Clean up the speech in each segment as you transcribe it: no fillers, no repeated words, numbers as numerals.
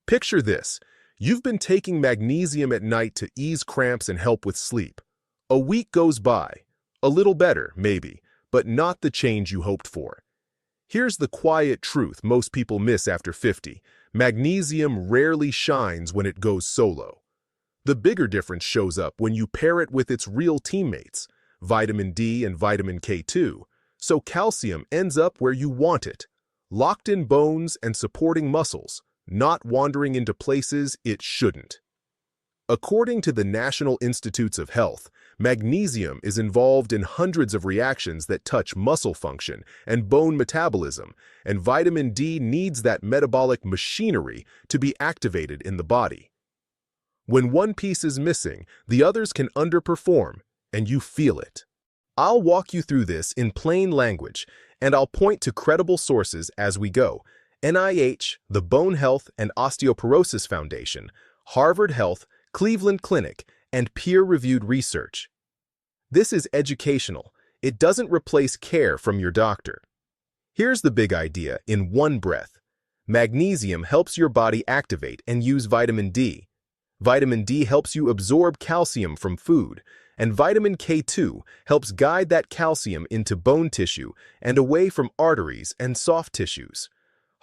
Picture this. You've been taking magnesium at night to ease cramps and help with sleep. A week goes by. A little better, maybe, but not the change you hoped for. Here's the quiet truth most people miss after 50. Magnesium rarely shines when it goes solo. The bigger difference shows up when you pair it with its real teammates, vitamin D and vitamin K2, so calcium ends up where you want it, locked in bones and supporting muscles, not wandering into places it shouldn't. According to the National Institutes of Health, magnesium is involved in hundreds of reactions that touch muscle function and bone metabolism, and vitamin D needs that metabolic machinery to be activated in the body. When one piece is missing, the others can underperform, and you feel it. I'll walk you through this in plain language, and I'll point to credible sources as we go. NIH, the Bone Health and Osteoporosis Foundation, Harvard Health, Cleveland Clinic, and peer-reviewed research. This is educational. It doesn't replace care from your doctor. Here's the big idea in one breath. Magnesium helps your body activate and use vitamin D. Vitamin D helps you absorb calcium from food, and vitamin K2 helps guide that calcium into bone tissue and away from arteries and soft tissues.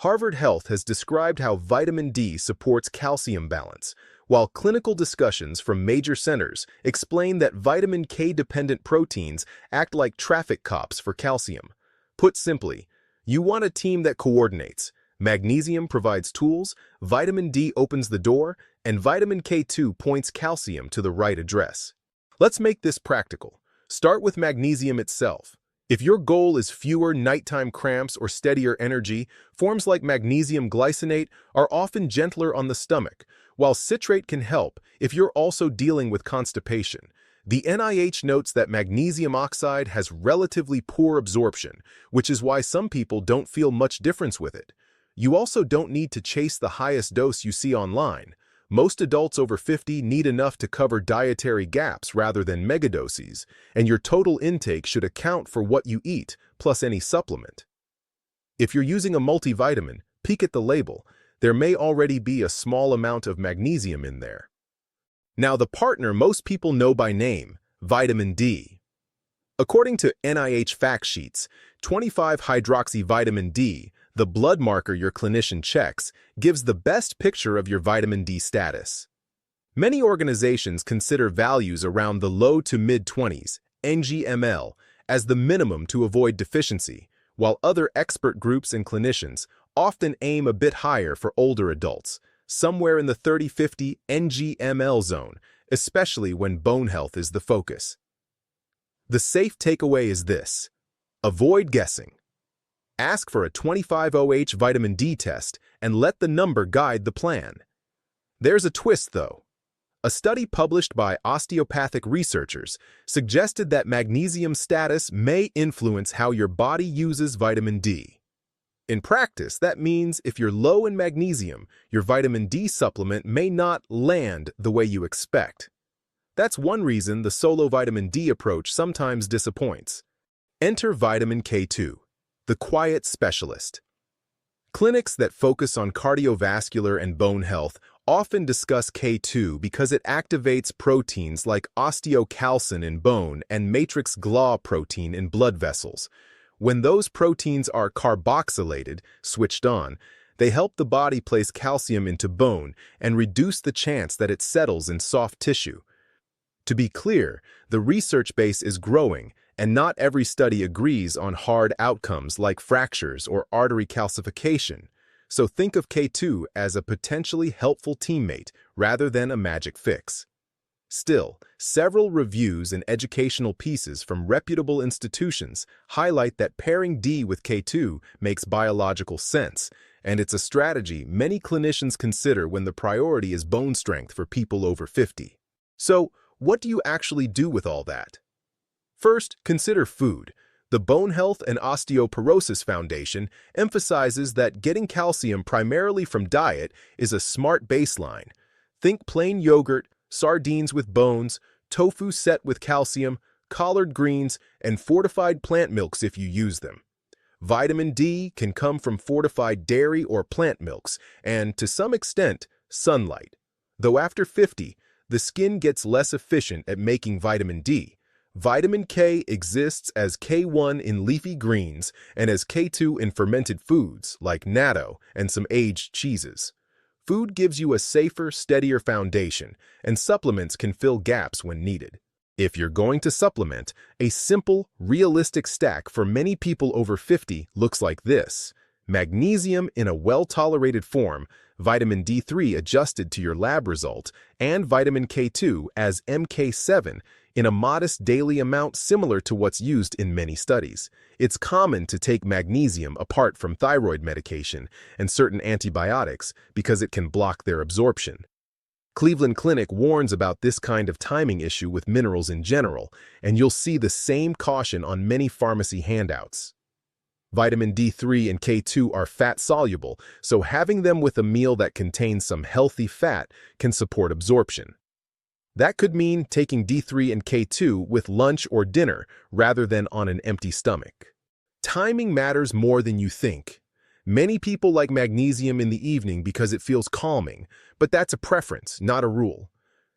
Harvard Health has described how vitamin D supports calcium balance, while clinical discussions from major centers explain that vitamin K-dependent proteins act like traffic cops for calcium. Put simply, you want a team that coordinates. Magnesium provides tools, vitamin D opens the door, and vitamin K2 points calcium to the right address. Let's make this practical. Start with magnesium itself. If your goal is fewer nighttime cramps or steadier energy, forms like magnesium glycinate are often gentler on the stomach, while citrate can help if you're also dealing with constipation. The NIH notes that magnesium oxide has relatively poor absorption, which is why some people don't feel much difference with it. You also don't need to chase the highest dose you see online. Most adults over 50 need enough to cover dietary gaps rather than megadoses, and your total intake should account for what you eat, plus any supplement. If you're using a multivitamin, peek at the label. There may already be a small amount of magnesium in there. Now the partner most people know by name, vitamin D. According to NIH fact sheets, 25-hydroxyvitamin D, the blood marker your clinician checks, gives the best picture of your vitamin D status. Many organizations consider values around the low to mid-20s, ng/ml, as the minimum to avoid deficiency, while other expert groups and clinicians often aim a bit higher for older adults, somewhere in the 30-50 ng/ml zone, especially when bone health is the focus. The safe takeaway is this: avoid guessing. Ask for a 25-OH vitamin D test and let the number guide the plan. There's a twist, though. A study published by osteopathic researchers suggested that magnesium status may influence how your body uses vitamin D. In practice, that means if you're low in magnesium, your vitamin D supplement may not land the way you expect. That's one reason the solo vitamin D approach sometimes disappoints. Enter vitamin K2, the quiet specialist. Clinics that focus on cardiovascular and bone health often discuss K2 because it activates proteins like osteocalcin in bone and matrix GLA protein in blood vessels. When those proteins are carboxylated, switched on, they help the body place calcium into bone and reduce the chance that it settles in soft tissue. To be clear, the research base is growing, and not every study agrees on hard outcomes like fractures or artery calcification. So think of K2 as a potentially helpful teammate rather than a magic fix. Still, several reviews and educational pieces from reputable institutions highlight that pairing D with K2 makes biological sense, and it's a strategy many clinicians consider when the priority is bone strength for people over 50. So, what do you actually do with all that? First, consider food. The Bone Health and Osteoporosis Foundation emphasizes that getting calcium primarily from diet is a smart baseline. Think plain yogurt, sardines with bones, tofu set with calcium, collard greens, and fortified plant milks if you use them. Vitamin D can come from fortified dairy or plant milks, and to some extent, sunlight. Though after 50, the skin gets less efficient at making vitamin D. Vitamin K exists as K1 in leafy greens and as K2 in fermented foods like natto and some aged cheeses. Food gives you a safer, steadier foundation, and supplements can fill gaps when needed. If you're going to supplement, a simple, realistic stack for many people over 50 looks like this. Magnesium in a well-tolerated form, vitamin D3 adjusted to your lab result, and vitamin K2 as MK7 in a modest daily amount similar to what's used in many studies. It's common to take magnesium apart from thyroid medication and certain antibiotics because it can block their absorption. Cleveland Clinic warns about this kind of timing issue with minerals in general, and you'll see the same caution on many pharmacy handouts. Vitamin D3 and K2 are fat-soluble, so having them with a meal that contains some healthy fat can support absorption. That could mean taking D3 and K2 with lunch or dinner rather than on an empty stomach. Timing matters more than you think. Many people like magnesium in the evening because it feels calming, but that's a preference, not a rule.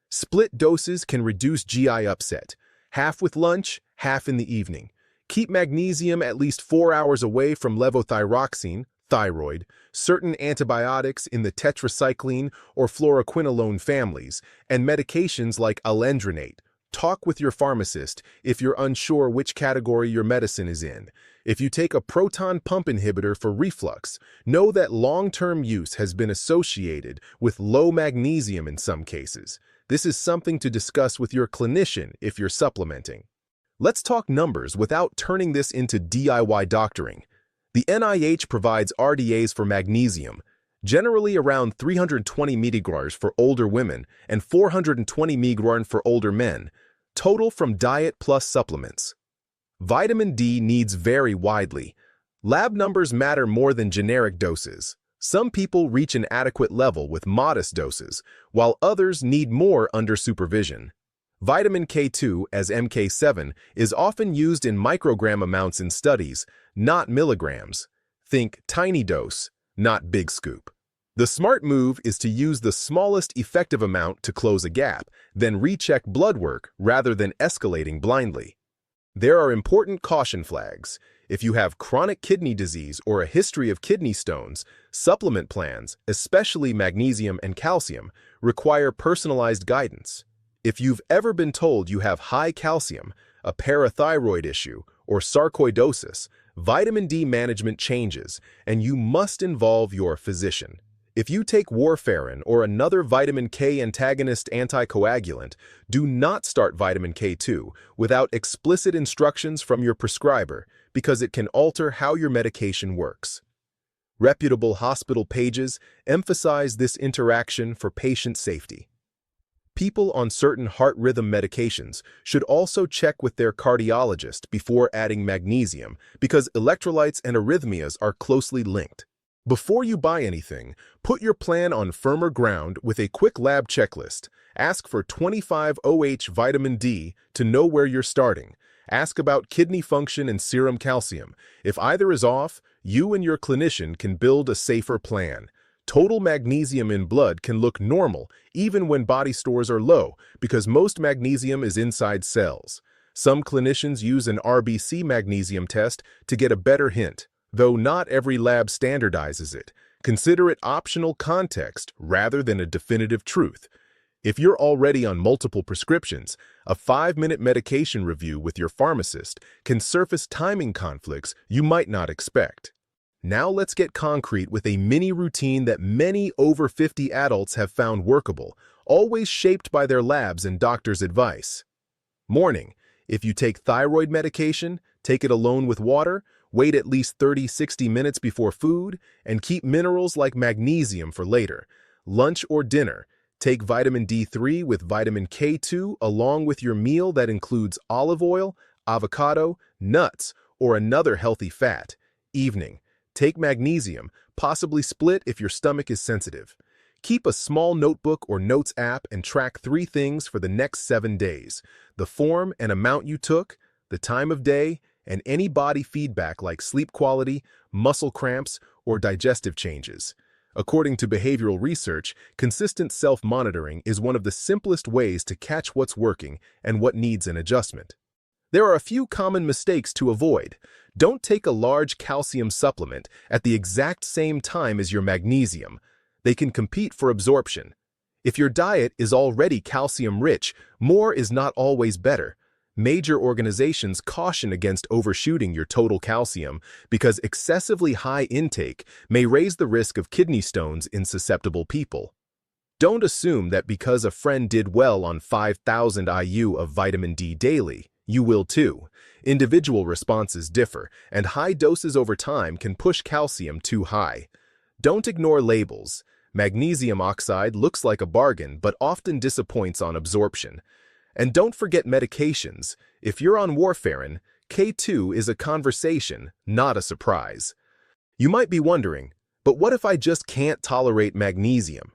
Split doses can reduce GI upset, half with lunch, half in the evening. Keep magnesium at least 4 hours away from levothyroxine, thyroid, certain antibiotics in the tetracycline or fluoroquinolone families, and medications like alendronate. Talk with your pharmacist if you're unsure which category your medicine is in. If you take a proton pump inhibitor for reflux, know that long-term use has been associated with low magnesium in some cases. This is something to discuss with your clinician if you're supplementing. Let's talk numbers without turning this into DIY doctoring. The NIH provides RDAs for magnesium, generally around 320 mg for older women and 420 mg for older men, total from diet plus supplements. Vitamin D needs vary widely. Lab numbers matter more than generic doses. Some people reach an adequate level with modest doses, while others need more under supervision. Vitamin K2, as MK7, is often used in microgram amounts in studies, not milligrams. Think tiny dose, not big scoop. The smart move is to use the smallest effective amount to close a gap, then recheck blood work rather than escalating blindly. There are important caution flags. If you have chronic kidney disease or a history of kidney stones, supplement plans, especially magnesium and calcium, require personalized guidance. If you've ever been told you have high calcium, a parathyroid issue, or sarcoidosis, vitamin D management changes, and you must involve your physician. If you take warfarin or another vitamin K antagonist anticoagulant, do not start vitamin K2 without explicit instructions from your prescriber because it can alter how your medication works. Reputable hospital pages emphasize this interaction for patient safety. People on certain heart rhythm medications should also check with their cardiologist before adding magnesium because electrolytes and arrhythmias are closely linked. Before you buy anything, put your plan on firmer ground with a quick lab checklist. Ask for 25OH vitamin D to know where you're starting. Ask about kidney function and serum calcium. If either is off, you and your clinician can build a safer plan. Total magnesium in blood can look normal even when body stores are low because most magnesium is inside cells. Some clinicians use an RBC magnesium test to get a better hint, though not every lab standardizes it. Consider it optional context rather than a definitive truth. If you're already on multiple prescriptions, a 5-minute medication review with your pharmacist can surface timing conflicts you might not expect. Now let's get concrete with a mini routine that many over 50 adults have found workable, always shaped by their labs and doctor's advice. Morning. If you take thyroid medication, take it alone with water, wait at least 30-60 minutes before food, and keep minerals like magnesium for later. Lunch or dinner. Take vitamin D3 with vitamin K2 along with your meal that includes olive oil, avocado, nuts, or another healthy fat. Evening. Take magnesium, possibly split if your stomach is sensitive. Keep a small notebook or notes app and track 3 things for the next 7 days: the form and amount you took, the time of day, and any body feedback like sleep quality, muscle cramps, or digestive changes. According to behavioral research, consistent self-monitoring is one of the simplest ways to catch what's working and what needs an adjustment. There are a few common mistakes to avoid. Don't take a large calcium supplement at the exact same time as your magnesium. They can compete for absorption. If your diet is already calcium-rich, more is not always better. Major organizations caution against overshooting your total calcium because excessively high intake may raise the risk of kidney stones in susceptible people. Don't assume that because a friend did well on 5,000 IU of vitamin D daily, you will too. Individual responses differ, and high doses over time can push calcium too high. Don't ignore labels. Magnesium oxide looks like a bargain but often disappoints on absorption. And don't forget medications. If you're on warfarin, K2 is a conversation, not a surprise. You might be wondering, but what if I just can't tolerate magnesium?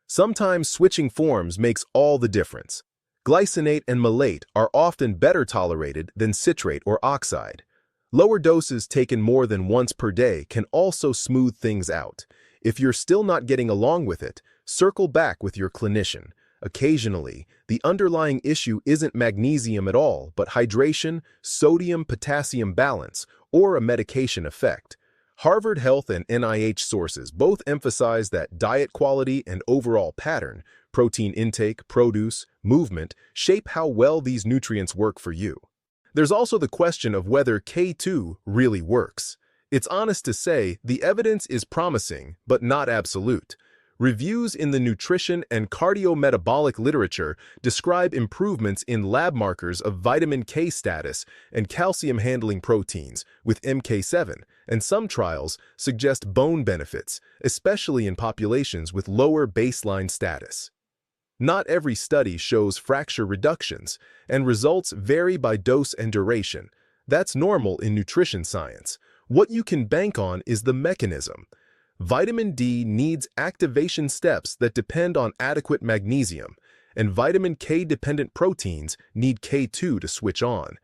Sometimes switching forms makes all the difference. Glycinate and malate are often better tolerated than citrate or oxide. Lower doses taken more than once per day can also smooth things out. If you're still not getting along with it, circle back with your clinician. Occasionally, the underlying issue isn't magnesium at all, but hydration, sodium-potassium balance, or a medication effect. Harvard Health and NIH sources both emphasize that diet quality and overall pattern, protein intake, produce, movement, shape how well these nutrients work for you. There's also the question of whether K2 really works. It's honest to say the evidence is promising, but not absolute. Reviews in the nutrition and cardiometabolic literature describe improvements in lab markers of vitamin K status and calcium-handling proteins with MK7, and some trials suggest bone benefits, especially in populations with lower baseline status. Not every study shows fracture reductions, and results vary by dose and duration. That's normal in nutrition science. What you can bank on is the mechanism. Vitamin D needs activation steps that depend on adequate magnesium, and vitamin K-dependent proteins need K2 to switch on.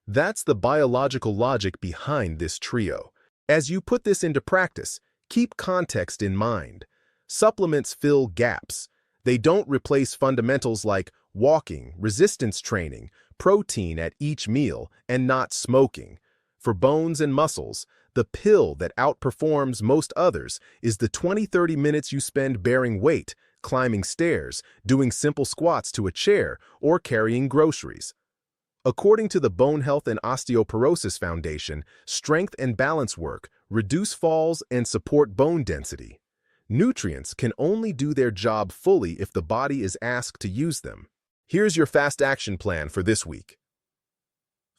That's the biological logic behind this trio. As you put this into practice, keep context in mind. Supplements fill gaps. They don't replace fundamentals like walking, resistance training, protein at each meal, and not smoking. For bones and muscles, the pill that outperforms most others is the 20-30 minutes you spend bearing weight, climbing stairs, doing simple squats to a chair, or carrying groceries. According to the Bone Health and Osteoporosis Foundation, strength and balance work reduce falls and support bone density. Nutrients can only do their job fully if the body is asked to use them. Here's your fast action plan for this week.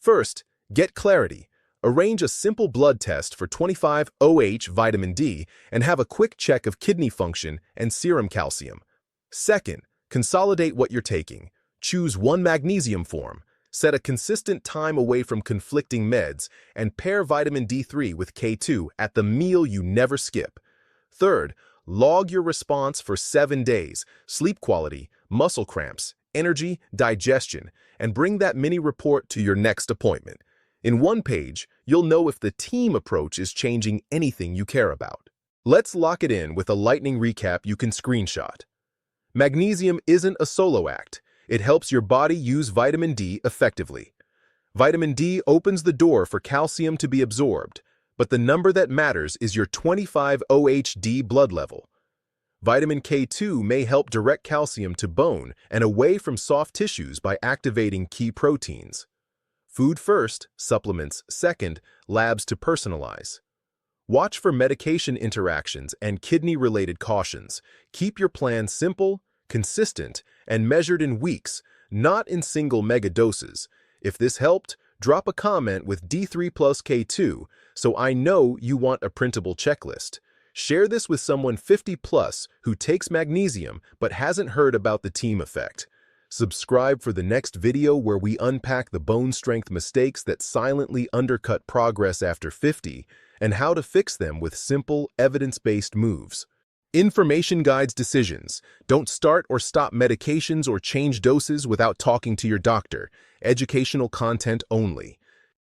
First, get clarity. Arrange a simple blood test for 25OH vitamin D and have a quick check of kidney function and serum calcium. Second, consolidate what you're taking. Choose one magnesium form, set a consistent time away from conflicting meds, and pair vitamin D3 with K2 at the meal you never skip. Third, log your response for 7 days, sleep quality, muscle cramps, energy, digestion, and bring that mini report to your next appointment. In one page, you'll know if the team approach is changing anything you care about. Let's lock it in with a lightning recap you can screenshot. Magnesium isn't a solo act. It helps your body use vitamin D effectively. Vitamin D opens the door for calcium to be absorbed, but the number that matters is your 25OH blood level. Vitamin K2 may help direct calcium to bone and away from soft tissues by activating key proteins. Food first, supplements second, labs to personalize. Watch for medication interactions and kidney-related cautions. Keep your plan simple, consistent, and measured in weeks, not in single mega doses. If this helped, drop a comment with D3 plus K2 so I know you want a printable checklist. Share this with someone 50 plus who takes magnesium but hasn't heard about the team effect. Subscribe for the next video where we unpack the bone strength mistakes that silently undercut progress after 50 and how to fix them with simple, evidence-based moves. Information guides decisions. Don't start or stop medications or change doses without talking to your doctor. Educational content only.